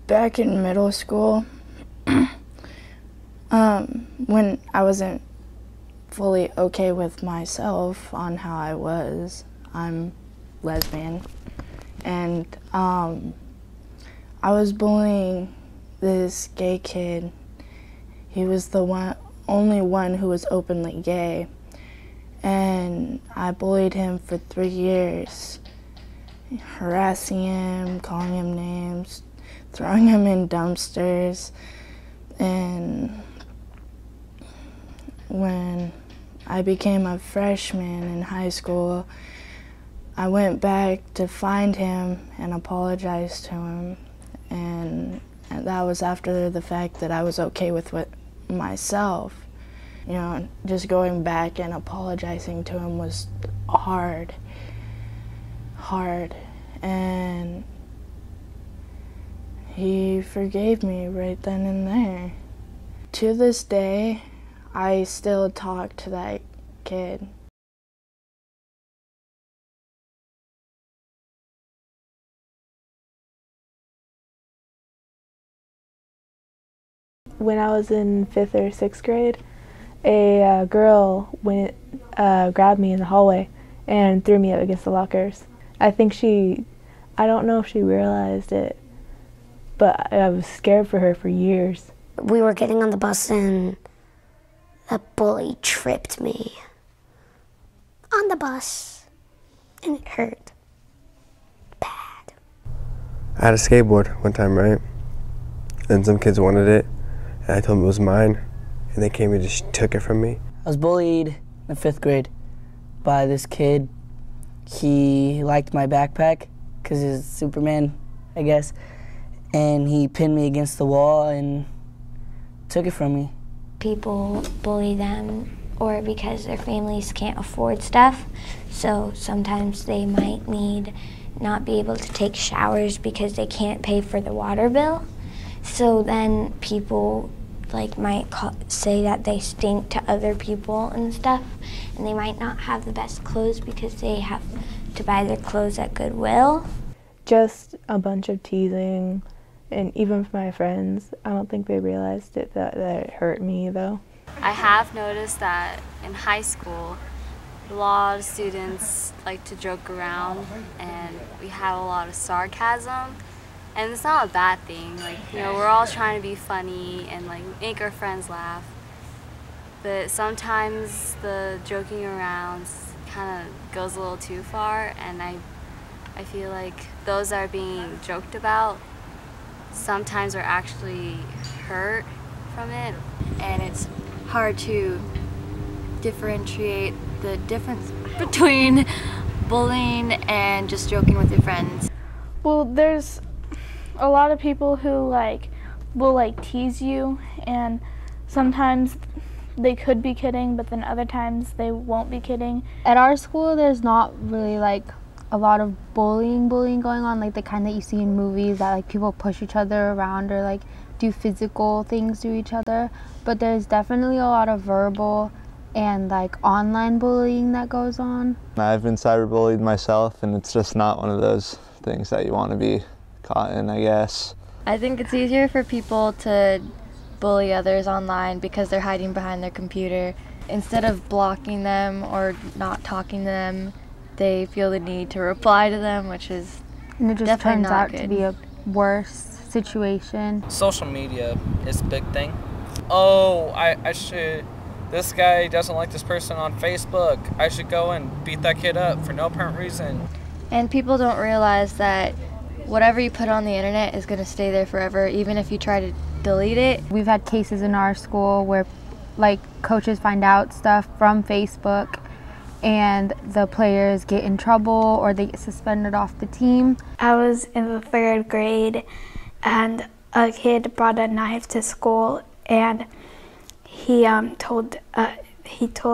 Back in middle school, when I wasn't fully okay with myself on how I was, I'm lesbian, and I was bullying this gay kid. He was the only one who was openly gay, and I bullied him for 3 years, harassing him, calling him names, throwing him in dumpsters. And when I became a freshman in high school, I went back to find him and apologize to him, and that was after the fact that I was okay with myself. You know, just going back and apologizing to him was hard, and he forgave me right then and there. To this day, I still talk to that kid. When I was in 5th or 6th grade, a girl grabbed me in the hallway and threw me up against the lockers. I don't know if she realized it, but I was scared for her for years. We were getting on the bus and the bully tripped me on the bus, and it hurt bad. I had a skateboard one time, right? And some kids wanted it, and I told them it was mine, and they came and just took it from me. I was bullied in the 5th grade by this kid. He liked my backpack because he's Superman, I guess, and he pinned me against the wall and took it from me. People bully them or because their families can't afford stuff, so sometimes they might not be able to take showers because they can't pay for the water bill. So then people might say that they stink to other people and stuff, and they might not have the best clothes because they have to buy their clothes at Goodwill. Just a bunch of teasing, and even for my friends, I don't think they realized that it hurt me though. I have noticed that in high school, a lot of students like to joke around, and we have a lot of sarcasm. And it's not a bad thing. We're all trying to be funny and make our friends laugh. But sometimes the joking around kind of goes a little too far, and I feel like those that are being joked about sometimes are actually hurt from it. And it's hard to differentiate the difference between bullying and just joking with your friends. Well, there's a lot of people who will tease you, and sometimes they could be kidding, but then other times they won't be kidding. At our school, there's not really a lot of bullying going on, the kind that you see in movies that people push each other around or do physical things to each other. But there's definitely a lot of verbal and online bullying that goes on. I've been cyberbullied myself, and it's just not one of those things that you want to be caught in, I guess. I think it's easier for people to bully others online because they're hiding behind their computer. Instead of blocking them or not talking to them, they feel the need to reply to them, which is and it just definitely turns not out good. to be a worse situation. Social media is a big thing. Oh, I should, this guy doesn't like this person on Facebook. I should go and beat that kid up for no apparent reason. And people don't realize that whatever you put on the internet is going to stay there forever, even if you try to delete it. We've had cases in our school where coaches find out stuff from Facebook and the players get in trouble or they get suspended off the team. I was in the 3rd grade, and a kid brought a knife to school, and he told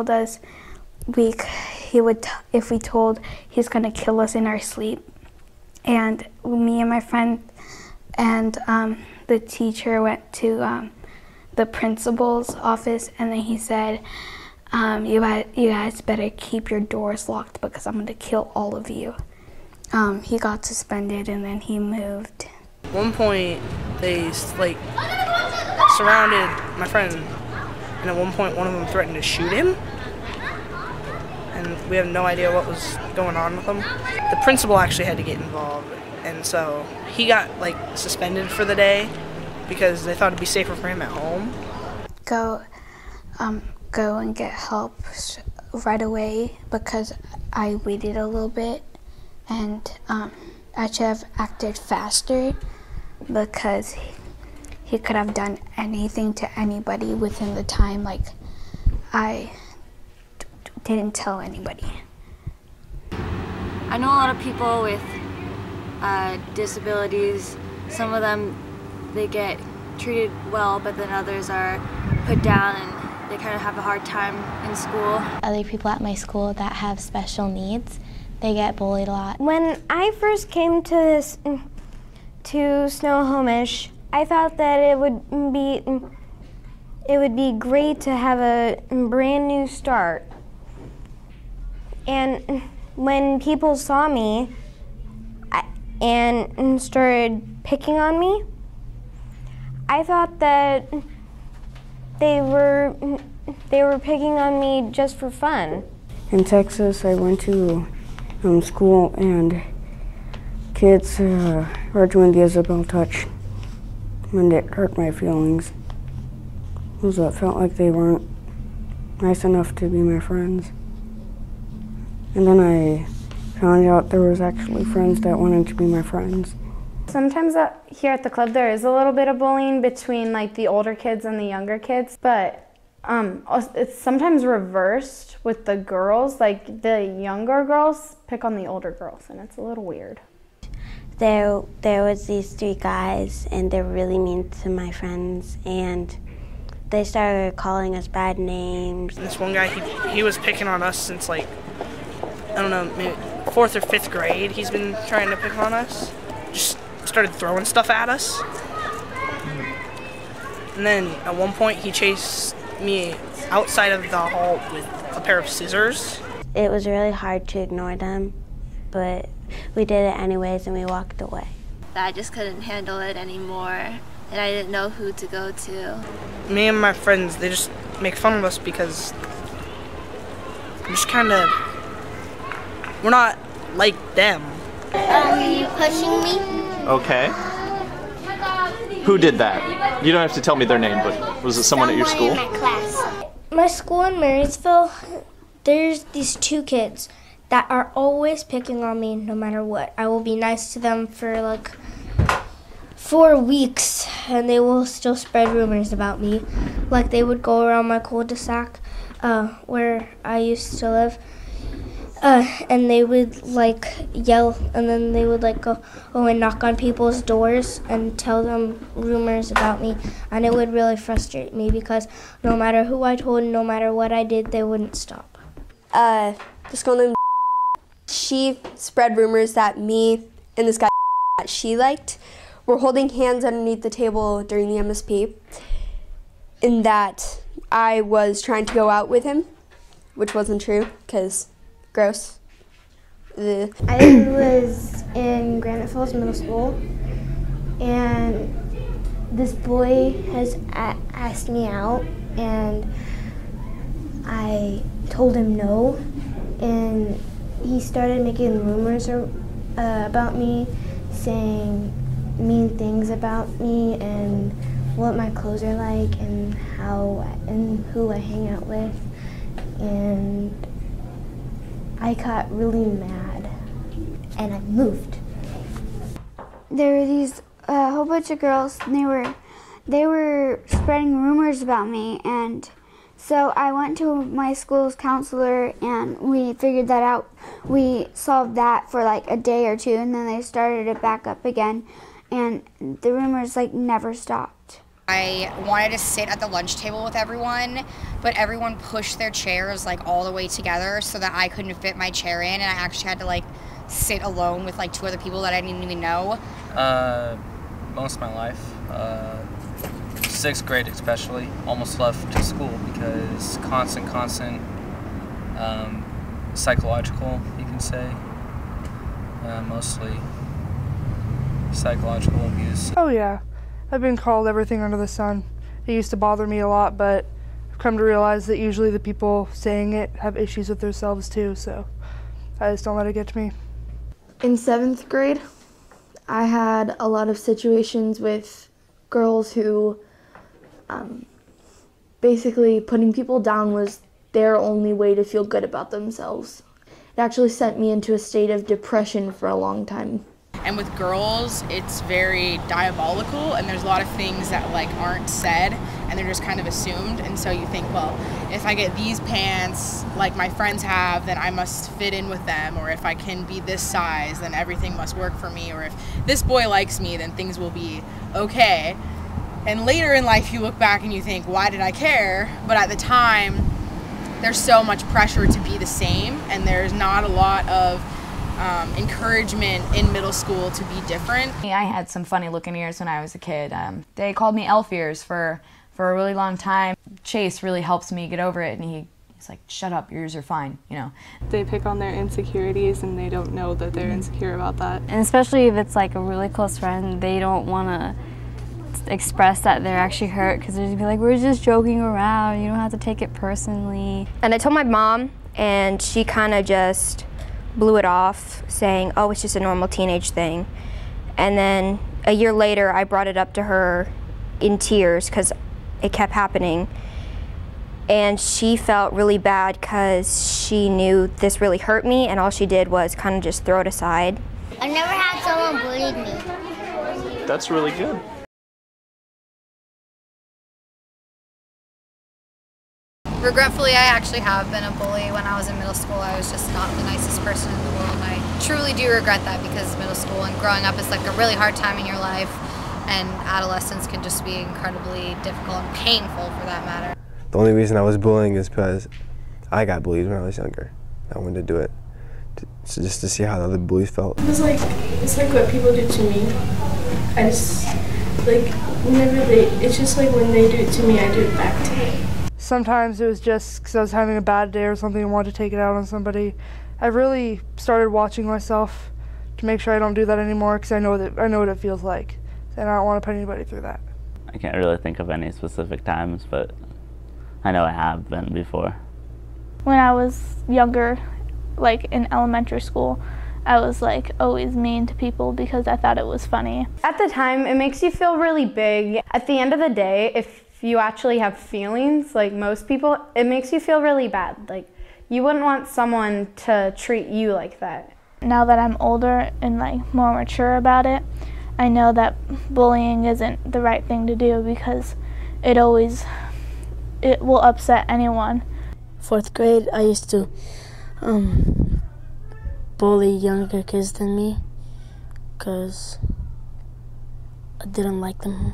us if we told, he's gonna kill us in our sleep. And me and my friend and the teacher went to the principal's office, and then he said, you guys better keep your doors locked because I'm gonna kill all of you. He got suspended, and then he moved. one point, they like surrounded my friend, and at one point, one of them threatened to shoot him. And we have no idea what was going on with him. The principal actually had to get involved, and so he got like suspended for the day because they thought it'd be safer for him at home. Go and get help right away because I waited a little bit, and I should have acted faster because he could have done anything to anybody within the time. Like I didn't tell anybody. I know a lot of people with disabilities. Some of them, they get treated well, but then others are put down and they kind of have a hard time in school. Other people at my school that have special needs, they get bullied a lot. When I first came to Snohomish, I thought that it would be great to have a brand new start. And when people saw me and started picking on me, I thought that they were picking on me just for fun. In Texas, I went to school, and kids were doing the Isabel touch, and it hurt my feelings. Because it felt like they weren't nice enough to be my friends. And then I found out there was actually friends that wanted to be my friends. Sometimes here at the club there is a little bit of bullying between like the older kids and the younger kids, but it's sometimes reversed with the girls. Like the younger girls pick on the older girls, and it's a little weird. There was these 3 guys, and they were really mean to my friends, and they started calling us bad names. This one guy, he was picking on us since like, I don't know, maybe 4th or 5th grade. He's been trying to pick on us. Just started throwing stuff at us. And then at one point he chased me outside of the hall with a pair of scissors. It was really hard to ignore them, but we did it anyways and we walked away. I just couldn't handle it anymore, and I didn't know who to go to. Me and my friends, they just make fun of us because we're just kind of, we're not like them. You pushing me? Okay. Who did that? You don't have to tell me their name, but was it someone at your school? In my class. My school in Marysville, there's these 2 kids that are always picking on me no matter what. I will be nice to them for like 4 weeks, and they will still spread rumors about me. Like they would go around my cul-de-sac where I used to live, and they would like yell, and then they would like go and knock on people's doors and tell them rumors about me, and it would really frustrate me because no matter who I told, no matter what I did, they wouldn't stop. This girl named she spread rumors that me and this guy that she liked were holding hands underneath the table during the MSP, and that I was trying to go out with him, which wasn't true, because gross. I was in Granite Falls Middle School, and this boy has asked me out, and I told him no, and he started making rumors about me, saying mean things about me and what my clothes are like and who I hang out with, and I got really mad and I moved. There were these a whole bunch of girls, and they were spreading rumors about me, and so I went to my school's counselor and we figured that out. We solved that for like a day or 2, and then they started it back up again, and the rumors like never stopped. I wanted to sit at the lunch table with everyone, but everyone pushed their chairs like all the way together so that I couldn't fit my chair in, and I actually had to like sit alone with like 2 other people that I didn't even know. Most of my life, 6th grade especially, almost left school because constant psychological, you can say, mostly psychological abuse? Oh yeah, I've been called everything under the sun. It used to bother me a lot, but I've come to realize that usually the people saying it have issues with themselves too, so I just don't let it get to me. In 7th grade, I had a lot of situations with girls who basically putting people down was their only way to feel good about themselves. It actually sent me into a state of depression for a long time. And with girls, it's very diabolical, and there's a lot of things that like aren't said, and they're just kind of assumed. And so you think, well, if I get these pants like my friends have, then I must fit in with them. Or if I can be this size, then everything must work for me. Or if this boy likes me, then things will be okay. And later in life, you look back and you think, why did I care? But at the time, there's so much pressure to be the same, and there's not a lot of encouragement in middle school to be different. I had some funny looking ears when I was a kid. They called me elf ears for a really long time. Chase really helps me get over it, and he's like, shut up, your ears are fine, you know. They pick on their insecurities and they don't know that they're insecure about that. And especially if it's like a really close friend, they don't want to express that they're actually hurt, because they're just be like, we're just joking around, you don't have to take it personally. And I told my mom, and she kind of just blew it off, saying, oh, it's just a normal teenage thing. And then a year later, I brought it up to her in tears because it kept happening. And she felt really bad because she knew this really hurt me, and all she did was kind of just throw it aside. I've never had someone bully me. That's really good. Regretfully, I actually have been a bully. When I was in middle school, I was just not the nicest person in the world. I truly do regret that, because middle school and growing up is like a really hard time in your life, and adolescence can just be incredibly difficult and painful for that matter. The only reason I was bullying is because I got bullied when I was younger. I wanted to do it just to see how the other bullies felt. It's like what people do to me. I just, like, it's just like when they do it to me, I do it back to them. Sometimes it was just because I was having a bad day or something and wanted to take it out on somebody. I really started watching myself to make sure I don't do that anymore, because I know what it feels like, and I don't want to put anybody through that. I can't really think of any specific times, but I know I have been before. When I was younger, like in elementary school, I was like always mean to people because I thought it was funny. At the time, it makes you feel really big. At the end of the day, if you actually have feelings, like most people, it makes you feel really bad. Like, you wouldn't want someone to treat you like that. Now that I'm older and like more mature about it, I know that bullying isn't the right thing to do, because it will upset anyone. 4th grade, I used to bully younger kids than me because I didn't like them,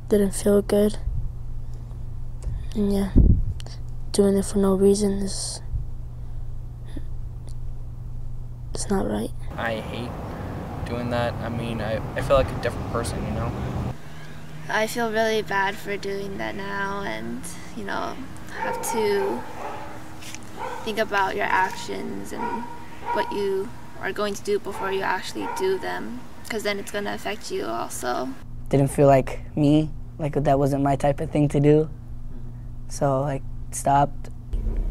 didn't feel good. And yeah, doing it for no reason is not right. I hate doing that. I mean, I feel like a different person, you know? I feel really bad for doing that now, and, you know, have to think about your actions and what you are going to do before you actually do them, because then it's going to affect you also. Didn't feel like me, like that wasn't my type of thing to do, so like stopped.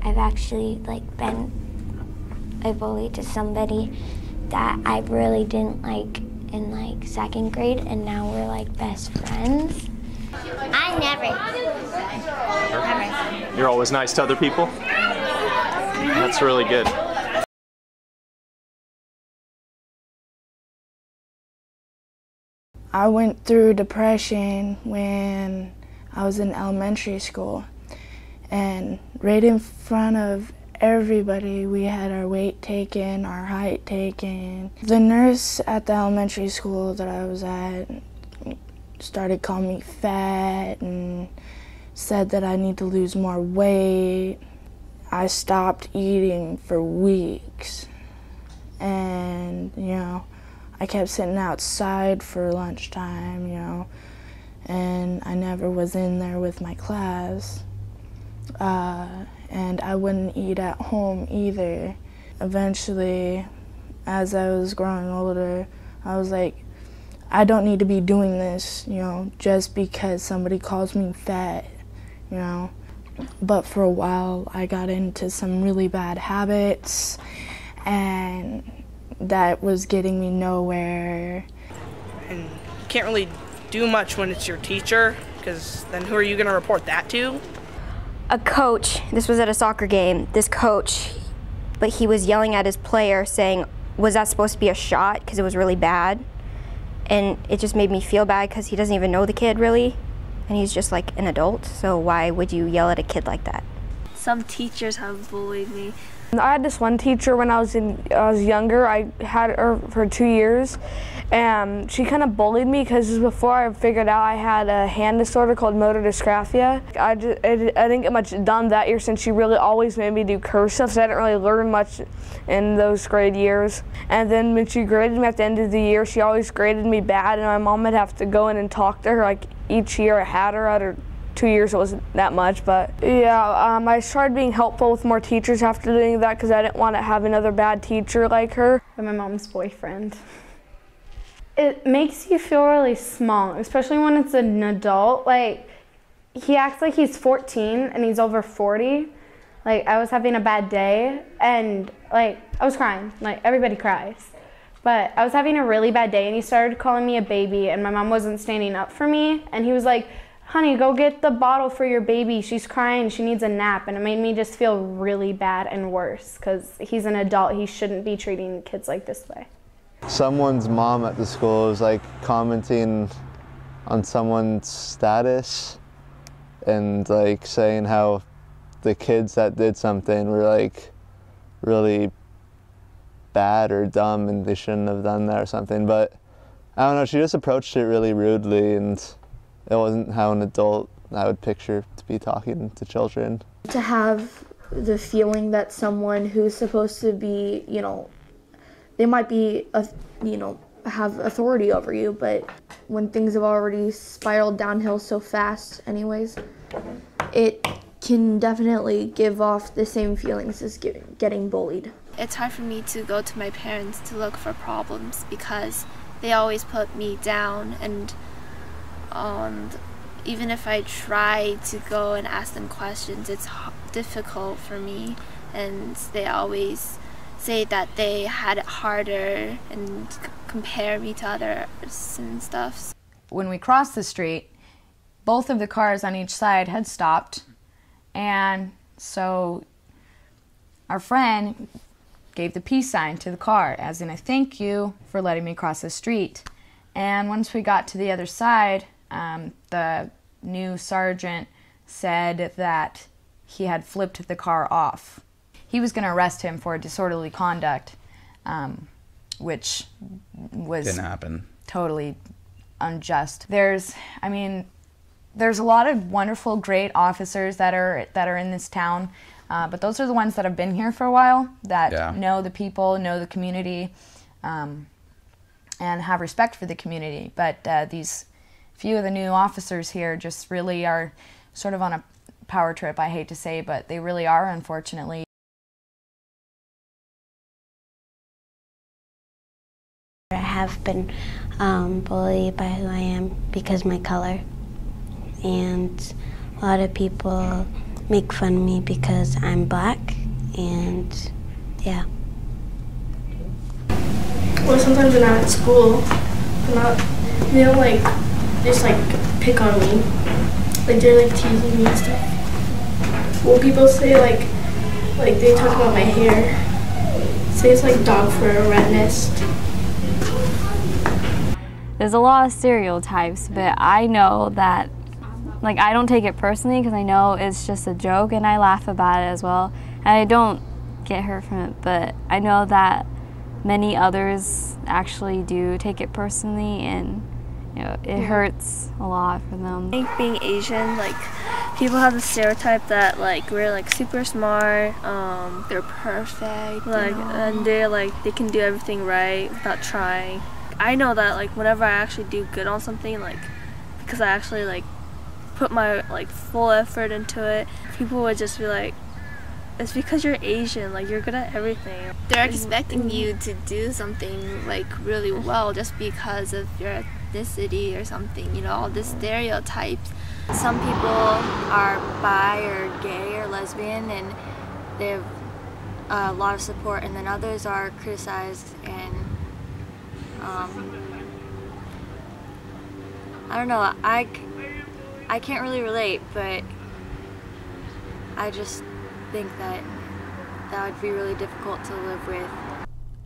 I've actually like been a bully to somebody that I really didn't like in like 2nd grade, and now we're like best friends. I never. You're always nice to other people? That's really good. I went through depression when I was in elementary school, and right in front of everybody we had our weight taken, our height taken. The nurse at the elementary school that I was at started calling me fat and said that I need to lose more weight. I stopped eating for weeks, and you know, I kept sitting outside for lunchtime, you know, and I never was in there with my class. And I wouldn't eat at home either. Eventually, as I was growing older, I was like, I don't need to be doing this, you know, just because somebody calls me fat, you know. But for a while, I got into some really bad habits, and that was getting me nowhere. And you can't really do much when it's your teacher, because then who are you going to report that to? A coach, this was at a soccer game, this coach, but he was yelling at his player saying, was that supposed to be a shot? Because it was really bad. And it just made me feel bad because he doesn't even know the kid really. And he's just like an adult, so why would you yell at a kid like that? Some teachers have bullied me. I had this one teacher when I was younger. I had her for 2 years, and she kind of bullied me because before I figured out I had a hand disorder called motor dysgraphia. I didn't get much done that year since she really always made me do curve stuff, so I didn't really learn much in those grade years. And then when she graded me at the end of the year, she always graded me bad, and my mom would have to go in and talk to her. Like each year I had her at her 2 years, it wasn't that much, but yeah, I started being helpful with more teachers after doing that because I didn't want to have another bad teacher like her. And my mom's boyfriend. It makes you feel really small, especially when it's an adult. Like, he acts like he's 14 and he's over 40. Like, I was having a bad day and like, I was crying, like everybody cries. But I was having a really bad day and he started calling me a baby and my mom wasn't standing up for me, and he was like, honey, go get the bottle for your baby. She's crying, she needs a nap. And it made me just feel really bad and worse because he's an adult. He shouldn't be treating kids like this way. Someone's mom at the school was like commenting on someone's status and like saying how the kids that did something were like really bad or dumb and they shouldn't have done that or something. But I don't know, she just approached it really rudely, and it wasn't how an adult I would picture to be talking to children. To have the feeling that someone who's supposed to be, you know, they might be, you know, have authority over you, but when things have already spiraled downhill so fast anyways, it can definitely give off the same feelings as getting bullied. It's hard for me to go to my parents to look for problems because they always put me down, and even if I try to go and ask them questions, it's difficult for me, and they always say that they had it harder and compare me to others and stuff. When we crossed the street, both of the cars on each side had stopped, and so our friend gave the peace sign to the car, as in a thank you for letting me cross the street. And once we got to the other side, the new sergeant said that he had flipped the car off. He was going to arrest him for disorderly conduct, which was didn't happen. Totally unjust. There's a lot of wonderful, great officers that are in this town, but those are the ones that have been here for a while, that know the people, know the community, and have respect for the community. But these few of the new officers here just really are sort of on a power trip, I hate to say, but they really are, unfortunately. I have been bullied by who I am because of my color, and a lot of people make fun of me because I'm black, and yeah. Well, sometimes when I'm at school, they don't like just like pick on me, like they're like teasing me and stuff. Well, people say like they talk about my hair, say it's like dog for a red nest. There's a lot of stereotypes, but I know that, like, I don't take it personally because I know it's just a joke and I laugh about it as well. And I don't get hurt from it, but I know that many others actually do take it personally, and you know, it hurts a lot for them. I think being Asian, like, people have the stereotype that like we're like super smart, they're perfect, like, and they're like they can do everything right without trying. I know that like whenever I actually do good on something, like because I actually like put my like full effort into it, people would just be like, it's because you're Asian, like you're good at everything. They're expecting you to do something like really well just because of your ethnicity or something, you know, all the stereotypes. Some people are bi or gay or lesbian and they have a lot of support, and then others are criticized and I don't know, I can't really relate, but I just think that would be really difficult to live with.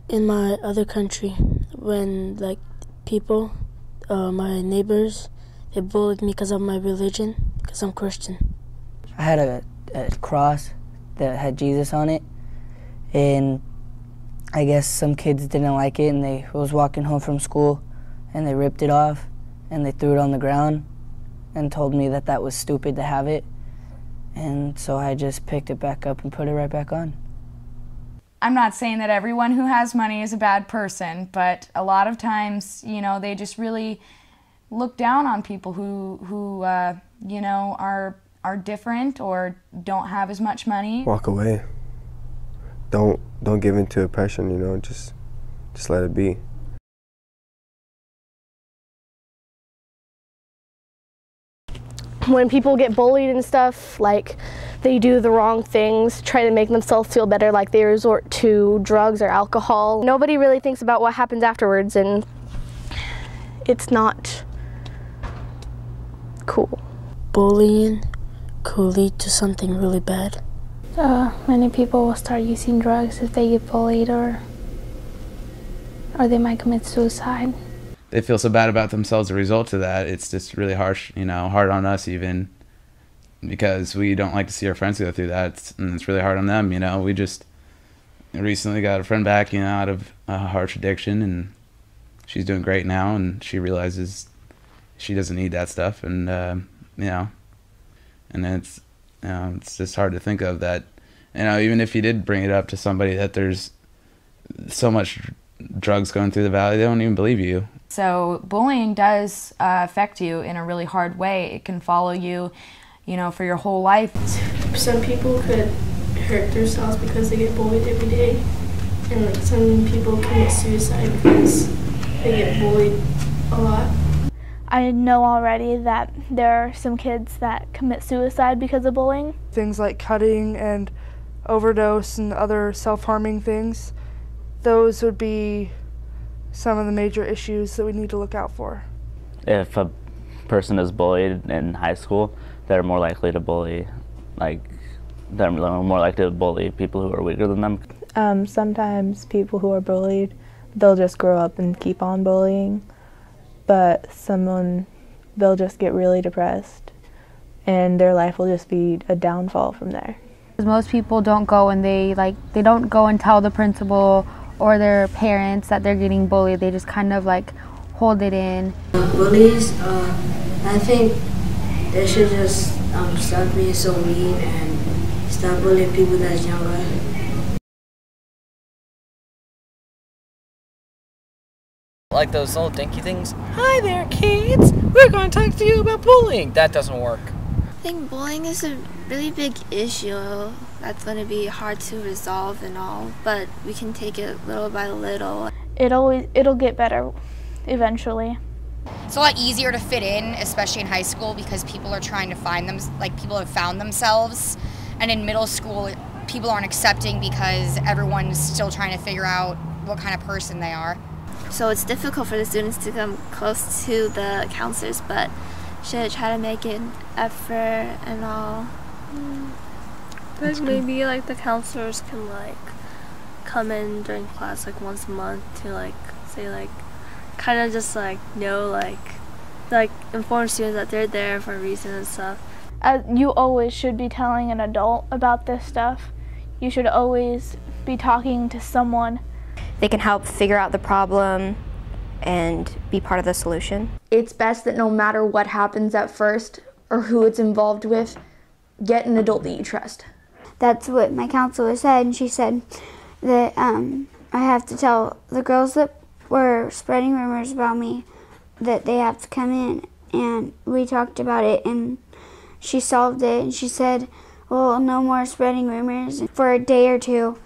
In my other country, when like people, my neighbors, they bullied me because of my religion, because I'm Christian. I had a cross that had Jesus on it, and I guess some kids didn't like it, and they was walking home from school and they ripped it off and they threw it on the ground and told me that that was stupid to have it, and so I just picked it back up and put it right back on. I'm not saying that everyone who has money is a bad person, but a lot of times, you know, they just really look down on people who you know, are different or don't have as much money. Walk away. Don't give in to oppression, you know, just let it be. When people get bullied and stuff, like they do the wrong things, try to make themselves feel better, like they resort to drugs or alcohol. Nobody really thinks about what happens afterwards, and it's not cool. Bullying could lead to something really bad. Many people will start using drugs if they get bullied, or they might commit suicide. They feel so bad about themselves as a result of that. It's just really harsh, you know, hard on us even, because we don't like to see our friends go through that, and it's really hard on them, you know. We just recently got a friend back, you know, out of a harsh addiction, and she's doing great now, and she realizes she doesn't need that stuff, and you know, and it's, you know, it's just hard to think of that, you know, even if you did bring it up to somebody that there's so much drugs going through the valley, they don't even believe you. So bullying does affect you in a really hard way. It can follow you, you know, for your whole life. Some people could hurt themselves because they get bullied every day, and like some people commit suicide because they get bullied a lot. I know already that there are some kids that commit suicide because of bullying. Things like cutting and overdose and other self-harming things, those would be some of the major issues that we need to look out for. If a person is bullied in high school, they're more likely to bully, they're more likely to bully people who are weaker than them. Sometimes people who are bullied, they'll just grow up and keep on bullying, but they'll just get really depressed and their life will just be a downfall from there. Most people don't go and they don't go and tell the principal or their parents that they're getting bullied. They just kind of like hold it in. Bullies, I think they should just stop being so mean and stop bullying people that's younger. Like those little dinky things. Hi there, kids. We're going to talk to you about bullying. That doesn't work. I think bullying is a really big issue that's going to be hard to resolve and all, but we can take it little by little. It'll get better eventually. It's a lot easier to fit in, especially in high school, because people are trying to find them, people have found themselves. And in middle school, people aren't accepting because everyone's still trying to figure out what kind of person they are. So it's difficult for the students to come close to the counselors, but should try to make an effort and all. But maybe like the counselors can like come in during class like once a month to like say like kind of just like know like inform students that they're there for a reason and stuff. You always should be telling an adult about this stuff. You should always be talking to someone. They can help figure out the problem and be part of the solution. It's best that no matter what happens at first or who it's involved with, get an adult that you trust. That's what my counselor said, and she said that I have to tell the girls that were spreading rumors about me that they have to come in, and we talked about it and she solved it, and she said, well, no more spreading rumors. For a day or two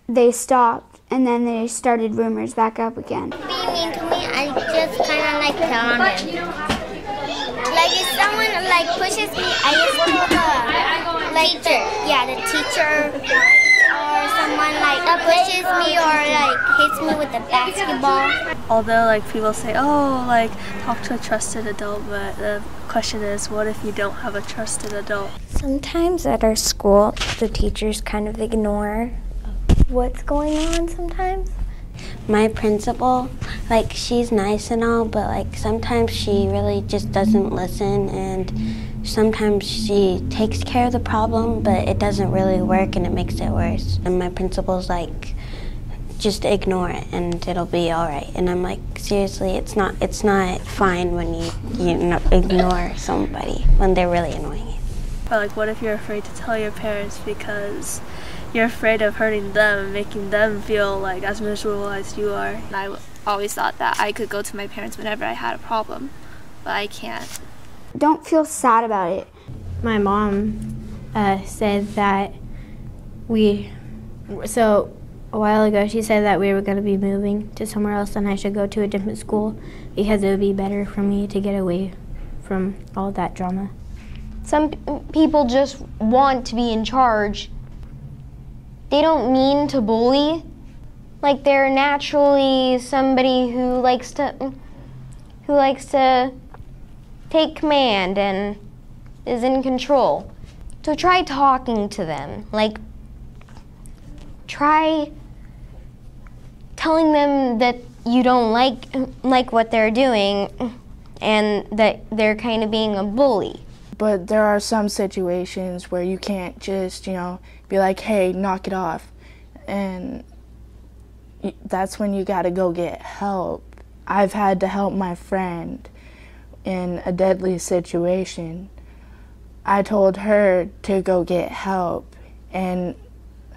they stopped, and then they started rumors back up again. Being mean to me, I just kind of like tell on them. Like if someone like pushes me, I just tell the teacher, or someone like pushes me or like hits me with a basketball. Although like people say, oh, like talk to a trusted adult, but the question is, what if you don't have a trusted adult? Sometimes at our school, the teachers kind of ignore what's going on sometimes. My principal, like, she's nice and all, but like sometimes she really just doesn't listen, and sometimes she takes care of the problem, but it doesn't really work and it makes it worse. And my principal's like, just ignore it and it'll be all right. And I'm like, seriously, it's not fine when you ignore somebody when they're really annoying you. Or like, what if you're afraid to tell your parents because you're afraid of hurting them and making them feel like as miserable as you are? And I always thought that I could go to my parents whenever I had a problem, but I can't. Don't feel sad about it. My mom said that a while ago she said that we were going to be moving to somewhere else and I should go to a different school because it would be better for me to get away from all that drama. Some people just want to be in charge. They don't mean to bully. Like they're naturally somebody who likes to take command and is in control. So try talking to them. Like try telling them that you don't like what they're doing and that they're kind of being a bully. But there are some situations where you can't just, be like, hey, knock it off. And that's when you gotta go get help. I've had to help my friend in a deadly situation. I told her to go get help, and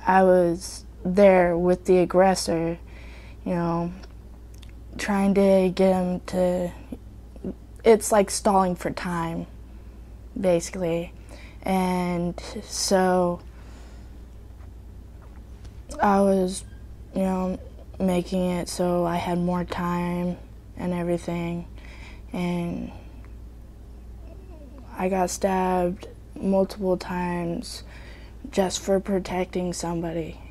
I was there with the aggressor, trying to get him to, it's like stalling for time, basically. And so I was, making it so I had more time and everything. And I got stabbed multiple times just for protecting somebody.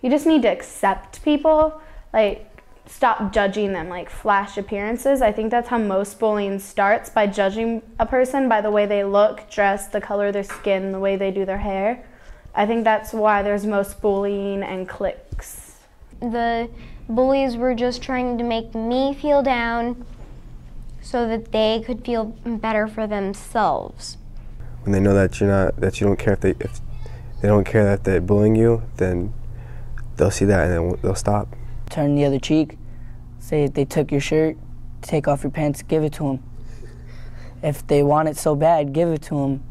You just need to accept people, like stop judging them like flash appearances. I think that's how most bullying starts, by judging a person by the way they look, dress, the color of their skin, the way they do their hair. I think that's why there's most bullying and cliques. The bullies were just trying to make me feel down so that they could feel better for themselves. When they know that you don't care if they don't care that they're bullying you, then they'll see that and then they'll stop. Turn the other cheek. Say if they took your shirt, take off your pants, give it to them. If they want it so bad, give it to them.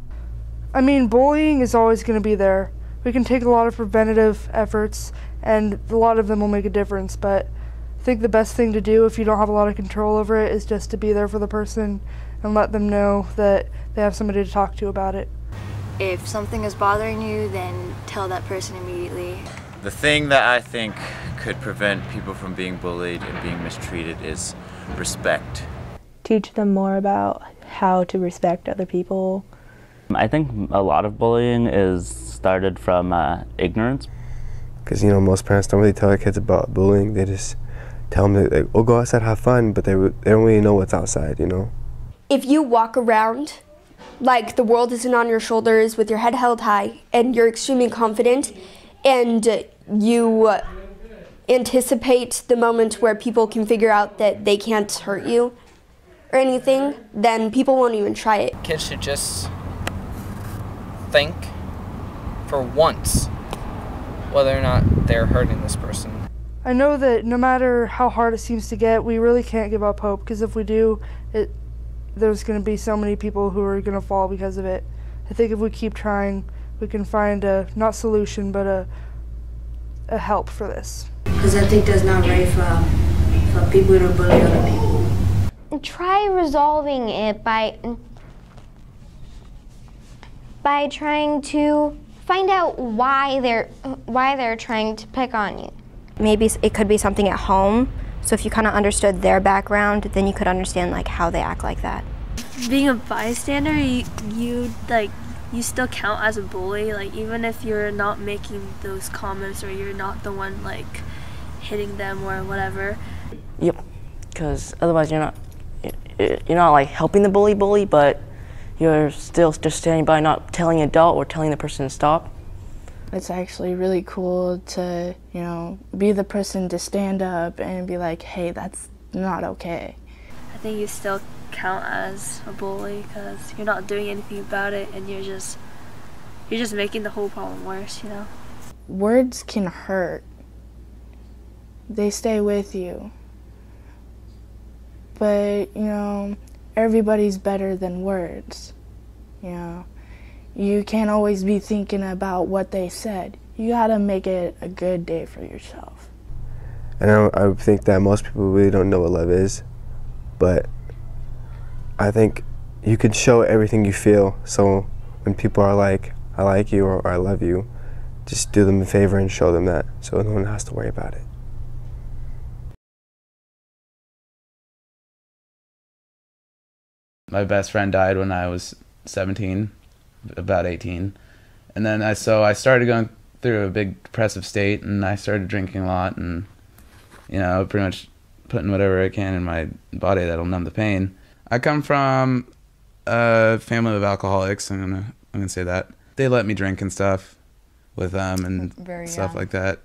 I mean, bullying is always going to be there. We can take a lot of preventative efforts, and a lot of them will make a difference, but I think the best thing to do if you don't have a lot of control over it is just to be there for the person and let them know that they have somebody to talk to about it. If something is bothering you, then tell that person immediately. The thing that I think could prevent people from being bullied and being mistreated is respect. Teach them more about how to respect other people. I think a lot of bullying is started from ignorance. Because, most parents don't really tell their kids about bullying. They just tell them, like, oh, go outside, have fun, but they don't really know what's outside, If you walk around like the world isn't on your shoulders with your head held high and you're extremely confident and you anticipate the moment where people can figure out that they can't hurt you or anything, then people won't even try it. Kids should just think for once whether or not they're hurting this person. I know that no matter how hard it seems to get, we really can't give up hope, because if we do, there's going to be so many people who are going to fall because of it. I think if we keep trying, we can find a, not solution, but a help for this. Because I think that's not right for people to bully other people. Try resolving it by trying to find out why they're trying to pick on you. maybe it could be something at home. So if you kind of understood their background, then you could understand like how they act like that. Being a bystander, you still count as a bully, like even if you're not making those comments or you're not the one like hitting them or whatever. Yep, because otherwise you're not like helping the bully, but you're still just standing by, not telling an adult or telling the person to stop. It's actually really cool to, you know, be the person to stand up and be like, hey, that's not okay. I think you still count as a bully because you're not doing anything about it and you're just making the whole problem worse, you know? Words can hurt. They stay with you. But, you know, everybody's better than words, you know? You can't always be thinking about what they said. You gotta make it a good day for yourself. And I think that most people really don't know what love is, but I think you can show everything you feel. So when people are like, I like you or I love you, just do them a favor and show them that so no one has to worry about it. My best friend died when I was 17. About 18, and then I started going through a big depressive state, and I started drinking a lot, and you know, pretty much putting whatever I can in my body that'll numb the pain. I come from a family of alcoholics. I'm gonna say that they let me drink and stuff with them and stuff like that.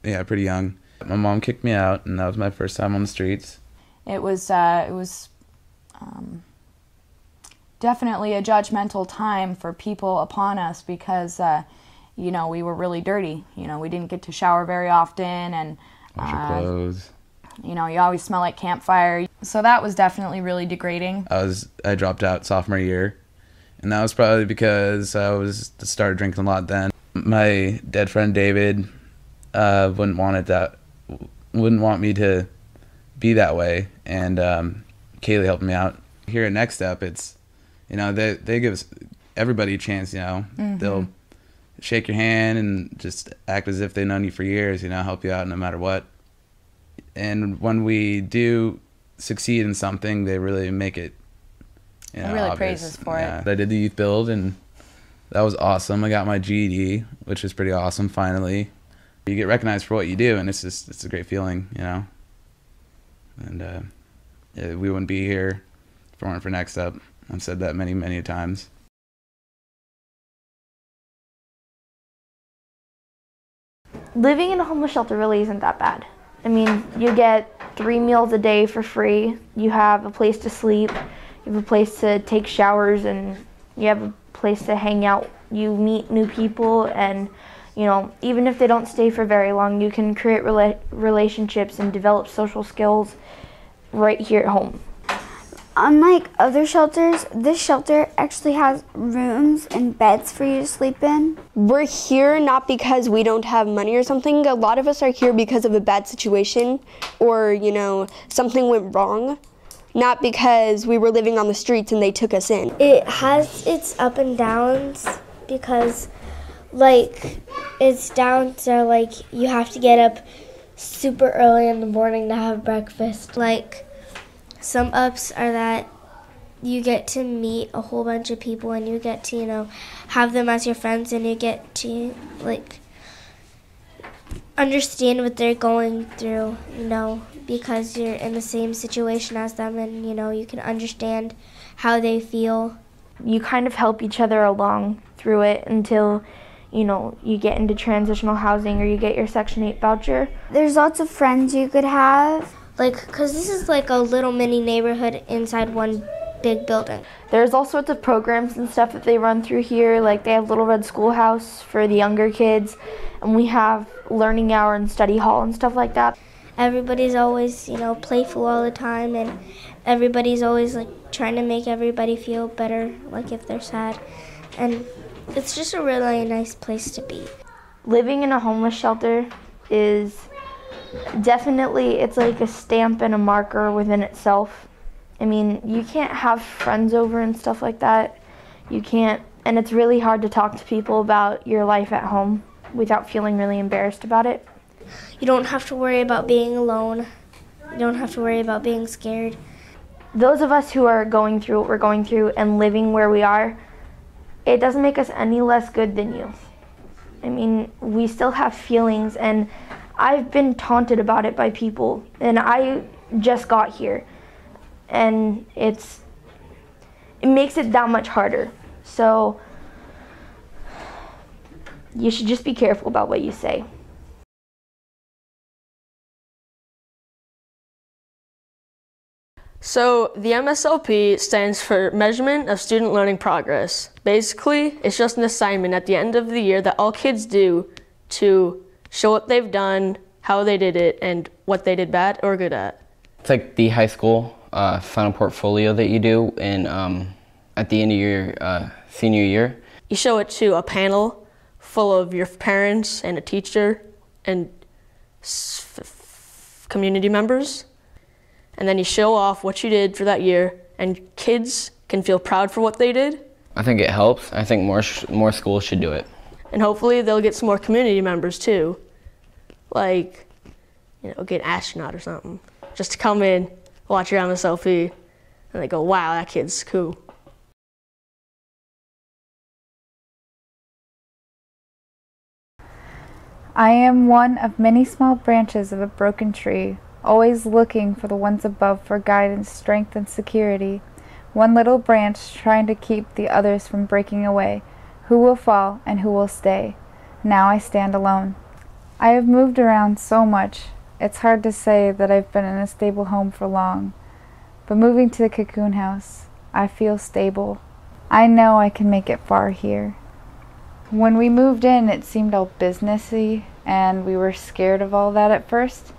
Yeah, pretty young. My mom kicked me out, and that was my first time on the streets. It was definitely a judgmental time for people upon us because, you know, we were really dirty. You know, we didn't get to shower very often, and wash your clothes. You know, you always smell like campfire. So that was definitely really degrading. I dropped out sophomore year, and that was probably because I started drinking a lot then. My dead friend David wouldn't want me to be that way, and Kaylee helped me out. Here at Next Step, it's, you know, they give everybody a chance, you know. Mm-hmm. They'll shake your hand and just act as if they've known you for years, you know, help you out no matter what. And when we do succeed in something, they really make it, you know, really obvious. praise us for it. I did the youth build, and that was awesome. I got my GED, which is pretty awesome, finally. You get recognized for what you do, and it's a great feeling, you know. And we wouldn't be here if it weren't for Next Step. I've said that many, many times. Living in a homeless shelter really isn't that bad. I mean, you get 3 meals a day for free. You have a place to sleep. You have a place to take showers, and you have a place to hang out. You meet new people, and you know, even if they don't stay for very long, you can create relationships and develop social skills right here at home. Unlike other shelters, this shelter actually has rooms and beds for you to sleep in. We're here not because we don't have money or something. A lot of us are here because of a bad situation or, you know, something went wrong. Not because we were living on the streets and they took us in. It has its up and downs because, like, it's down to, like, you have to get up super early in the morning to have breakfast. Like, some ups are that you get to meet a whole bunch of people and you get to, you know, have them as your friends, and you get to, like, understand what they're going through, you know, because you're in the same situation as them, and, you know, you can understand how they feel. You kind of help each other along through it until, you know, you get into transitional housing or you get your Section 8 voucher. There's lots of friends you could have. Like, because this is like a little mini neighborhood inside one big building. There's all sorts of programs and stuff that they run through here. Like, they have Little Red Schoolhouse for the younger kids, and we have learning hour and study hall and stuff like that. Everybody's always, you know, playful all the time, and everybody's always, like, trying to make everybody feel better, like, if they're sad. And it's just a really nice place to be. Living in a homeless shelter is definitely, it's like a stamp and a marker within itself. I mean, you can't have friends over and stuff like that. You can't, and it's really hard to talk to people about your life at home without feeling really embarrassed about it. you don't have to worry about being alone. You don't have to worry about being scared. Those of us who are going through what we're going through and living where we are, it doesn't make us any less good than you. I mean, we still have feelings, and I've been taunted about it by people, and I just got here, and it makes it that much harder. So you should just be careful about what you say. So the MSLP stands for Measurement of Student Learning Progress. Basically, it's just an assignment at the end of the year that all kids do to show what they've done, how they did it, and what they did bad or good at. It's like the high school final portfolio that you do at the end of your senior year. You show it to a panel full of your parents and a teacher and community members. And then you show off what you did for that year, and kids can feel proud for what they did. I think it helps. I think more schools should do it. And hopefully they'll get some more community members too. Like, you know, get an astronaut or something. Just to come in, watch your MSLP, and they go, wow, that kid's cool. I am one of many small branches of a broken tree, always looking for the ones above for guidance, strength, and security. One little branch trying to keep the others from breaking away. Who will fall and who will stay? Now I stand alone. I have moved around so much, it's hard to say that I've been in a stable home for long. But moving to the Cocoon House, I feel stable. I know I can make it far here. When we moved in, it seemed all businessy, and we were scared of all that at first.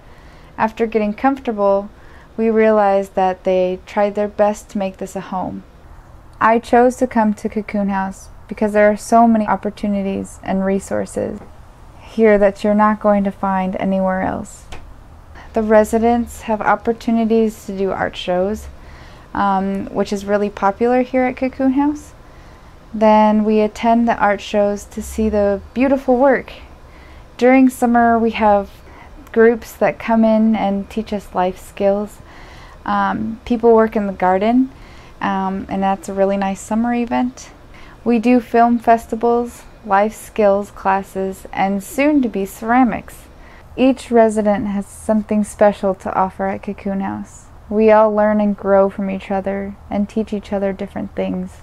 After getting comfortable, we realized that they tried their best to make this a home. I chose to come to Cocoon House because there are so many opportunities and resources here that you're not going to find anywhere else. The residents have opportunities to do art shows, which is really popular here at Cocoon House. Then we attend the art shows to see the beautiful work. During summer, we have groups that come in and teach us life skills. People work in the garden, and that's a really nice summer event. We do film festivals, life skills classes, and soon to be ceramics. Each resident has something special to offer at Cocoon House. We all learn and grow from each other and teach each other different things.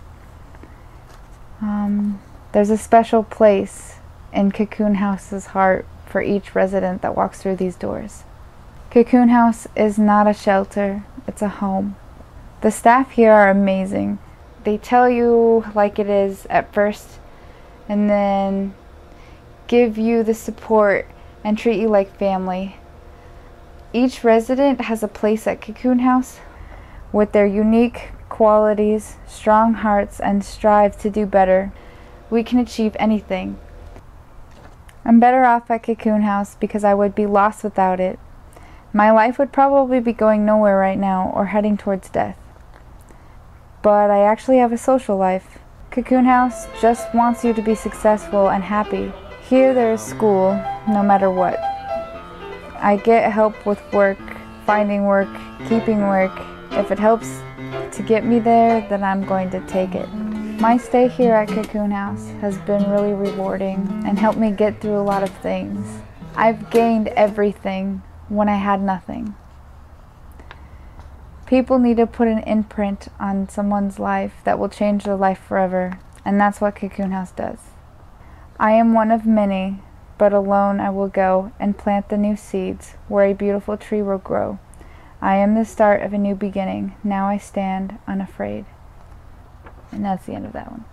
There's a special place in Cocoon House's heart for each resident that walks through these doors. Cocoon House is not a shelter, it's a home. The staff here are amazing. They tell you like it is at first, and then give you the support and treat you like family. Each resident has a place at Cocoon House with their unique qualities, strong hearts, and strive to do better. We can achieve anything. I'm better off at Cocoon House because I would be lost without it. My life would probably be going nowhere right now or heading towards death. But I actually have a social life. Cocoon House just wants you to be successful and happy. Here there is school, no matter what. I get help with work, finding work, keeping work. If it helps to get me there, then I'm going to take it. My stay here at Cocoon House has been really rewarding and helped me get through a lot of things. I've gained everything when I had nothing. People need to put an imprint on someone's life that will change their life forever, and that's what Cocoon House does. I am one of many, but alone I will go and plant the new seeds where a beautiful tree will grow. I am the start of a new beginning. Now I stand unafraid. And that's the end of that one.